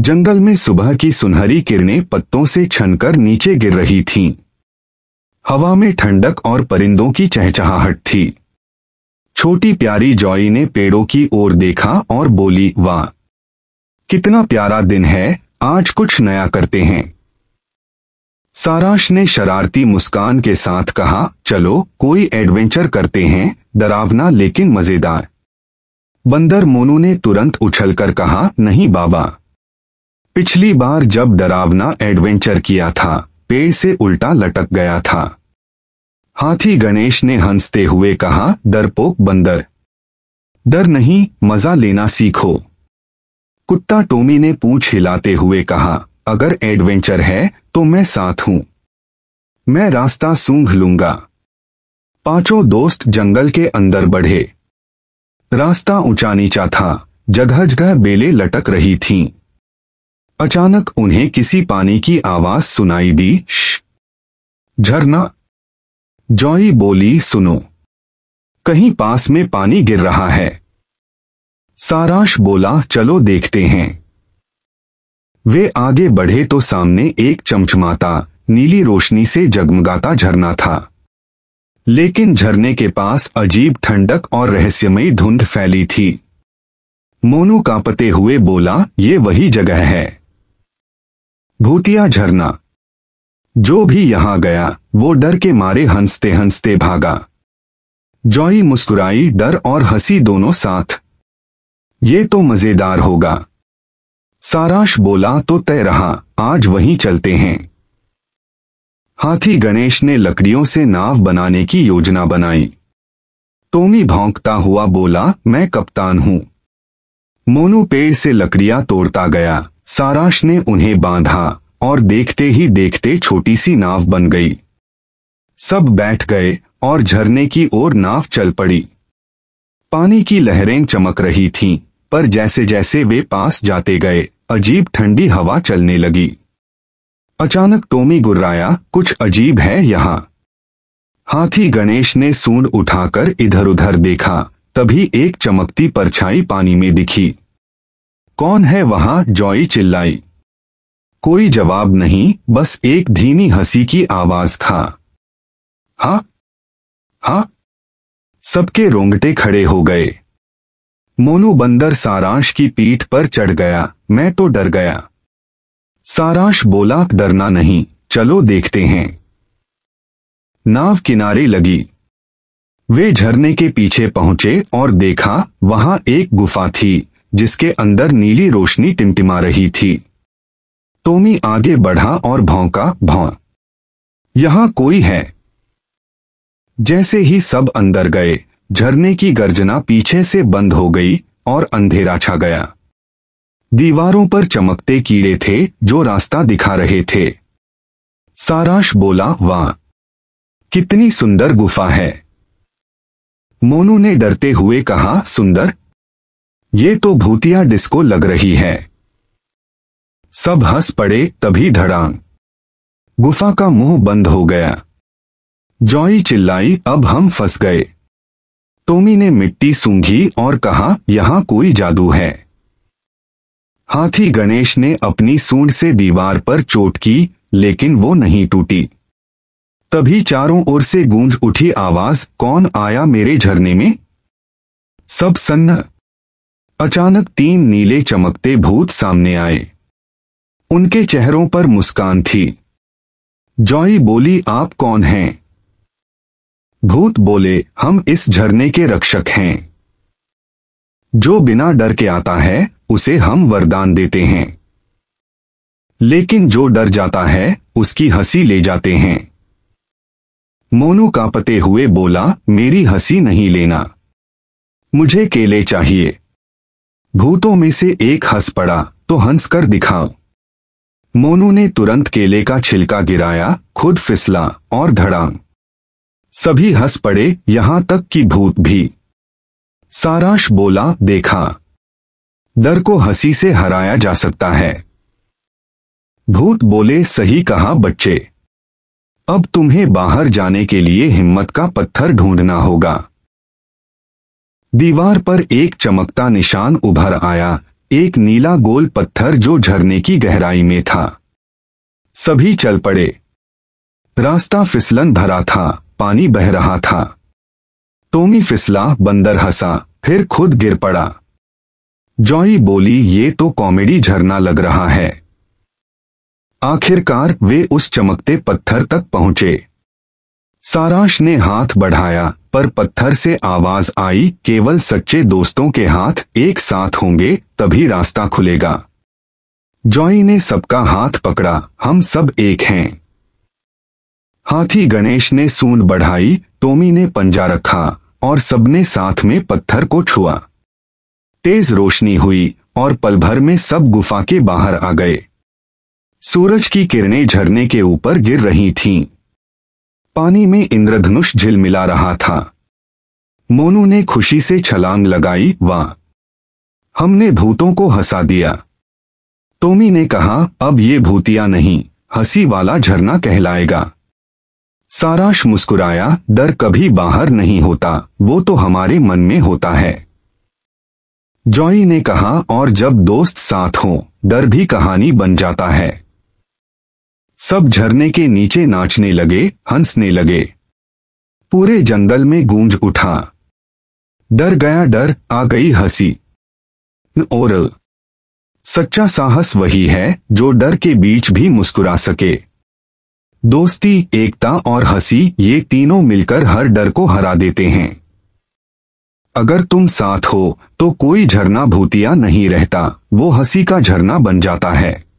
जंगल में सुबह की सुनहरी किरणें पत्तों से छनकर नीचे गिर रही थीं। हवा में ठंडक और परिंदों की चहचहाहट थी। छोटी प्यारी जॉई ने पेड़ों की ओर देखा और बोली, वाह, कितना प्यारा दिन है, आज कुछ नया करते हैं। सारांश ने शरारती मुस्कान के साथ कहा, चलो कोई एडवेंचर करते हैं, डरावना लेकिन मजेदार। बंदर मोनू ने तुरंत उछलकर कहा, नहीं बाबा, पिछली बार जब डरावना एडवेंचर किया था पेड़ से उल्टा लटक गया था। हाथी गणेश ने हंसते हुए कहा, डरपोक बंदर, डर नहीं, मजा लेना सीखो। कुत्ता टोमी ने पूंछ हिलाते हुए कहा, अगर एडवेंचर है तो मैं साथ हूं, मैं रास्ता सूंघ लूंगा। पांचों दोस्त जंगल के अंदर बढ़े। रास्ता ऊंचा नीचा था, जगह जगह बेलें लटक रही थीं। अचानक उन्हें किसी पानी की आवाज सुनाई दी। झरना। जॉई बोली, सुनो, कहीं पास में पानी गिर रहा है। सारांश बोला, चलो देखते हैं। वे आगे बढ़े तो सामने एक चमचमाता नीली रोशनी से जगमगाता झरना था, लेकिन झरने के पास अजीब ठंडक और रहस्यमयी धुंध फैली थी। मोनू कांपते हुए बोला, ये वही जगह है, भूतिया झरना। जो भी यहां गया वो डर के मारे हंसते हंसते भागा। जॉई मुस्कुराई, डर और हंसी दोनों साथ। ये तो मजेदार होगा। सारांश बोला, तो तय रहा, आज वहीं चलते हैं। हाथी गणेश ने लकड़ियों से नाव बनाने की योजना बनाई। टोमी भौंकता हुआ बोला, मैं कप्तान हूं। मोनू पेड़ से लकड़ियां तोड़ता गया। सारांश ने उन्हें बांधा और देखते ही देखते छोटी सी नाव बन गई। सब बैठ गए और झरने की ओर नाव चल पड़ी। पानी की लहरें चमक रही थीं, पर जैसे जैसे वे पास जाते गए अजीब ठंडी हवा चलने लगी। अचानक टोमी गुर्राया, कुछ अजीब है यहाँ। हाथी गणेश ने सूंड उठाकर इधर उधर देखा, तभी एक चमकती परछाई पानी में दिखी। कौन है वहां? जॉई चिल्लाई। कोई जवाब नहीं, बस एक धीमी हंसी की आवाज था। हाँ हाँ। सबके रोंगटे खड़े हो गए। मोनू बंदर सारांश की पीठ पर चढ़ गया। मैं तो डर गया। सारांश बोला, डरना नहीं, चलो देखते हैं। नाव किनारे लगी। वे झरने के पीछे पहुंचे और देखा वहां एक गुफा थी जिसके अंदर नीली रोशनी टिमटिमा रही थी। टोमी आगे बढ़ा और भौंका, भौं, यहां कोई है। जैसे ही सब अंदर गए झरने की गर्जना पीछे से बंद हो गई और अंधेरा छा गया। दीवारों पर चमकते कीड़े थे जो रास्ता दिखा रहे थे। सारांश बोला, वाह, कितनी सुंदर गुफा है। मोनू ने डरते हुए कहा, सुंदर? ये तो भूतिया डिस्को लग रही है। सब हंस पड़े, तभी धड़ाम, गुफा का मुंह बंद हो गया। जॉई चिल्लाई, अब हम फंस गए। टोमी ने मिट्टी सूंघी और कहा, यहां कोई जादू है। हाथी गणेश ने अपनी सूंड से दीवार पर चोट की, लेकिन वो नहीं टूटी। तभी चारों ओर से गूंज उठी आवाज, कौन आया मेरे झरने में? सब सन्न। अचानक 3 नीले चमकते भूत सामने आए। उनके चेहरों पर मुस्कान थी। जॉई बोली, आप कौन हैं? भूत बोले, हम इस झरने के रक्षक हैं। जो बिना डर के आता है उसे हम वरदान देते हैं, लेकिन जो डर जाता है उसकी हंसी ले जाते हैं। मोनू कांपते हुए बोला, मेरी हंसी नहीं लेना, मुझे केले चाहिए। भूतों में से एक हंस पड़ा, तो हंस कर दिखाओ। मोनू ने तुरंत केले का छिलका गिराया, खुद फिसला और धड़ाम। सभी हंस पड़े, यहां तक कि भूत भी। सारांश बोला, देखा, डर को हंसी से हराया जा सकता है। भूत बोले, सही कहा बच्चे, अब तुम्हें बाहर जाने के लिए हिम्मत का पत्थर ढूंढना होगा। दीवार पर एक चमकता निशान उभर आया, एक नीला गोल पत्थर जो झरने की गहराई में था। सभी चल पड़े। रास्ता फिसलन भरा था, पानी बह रहा था। टॉमी फिसला, बंदर हंसा, फिर खुद गिर पड़ा। जॉई बोली, ये तो कॉमेडी झरना लग रहा है। आखिरकार वे उस चमकते पत्थर तक पहुंचे। सारांश ने हाथ बढ़ाया, पर पत्थर से आवाज आई, केवल सच्चे दोस्तों के हाथ एक साथ होंगे तभी रास्ता खुलेगा। जॉई ने सबका हाथ पकड़ा, हम सब एक हैं। हाथी गणेश ने सूंड बढ़ाई, टॉमी ने पंजा रखा और सबने साथ में पत्थर को छुआ। तेज रोशनी हुई और पल भर में सब गुफा के बाहर आ गए। सूरज की किरणें झरने के ऊपर गिर रही थीं। पानी में इंद्रधनुष झिलमिला रहा था। मोनू ने खुशी से छलांग लगाई, वाह, हमने भूतों को हंसा दिया। टॉमी ने कहा, अब ये भूतिया नहीं, हंसी वाला झरना कहलाएगा। सारांश मुस्कुराया, डर कभी बाहर नहीं होता, वो तो हमारे मन में होता है। जॉई ने कहा, और जब दोस्त साथ हों, डर भी कहानी बन जाता है। सब झरने के नीचे नाचने लगे, हंसने लगे। पूरे जंगल में गूंज उठा। डर गया डर, आ गई हंसी। और सच्चा साहस वही है जो डर के बीच भी मुस्कुरा सके। दोस्ती, एकता और हंसी, ये तीनों मिलकर हर डर को हरा देते हैं। अगर तुम साथ हो तो कोई झरना भूतिया नहीं रहता, वो हंसी का झरना बन जाता है।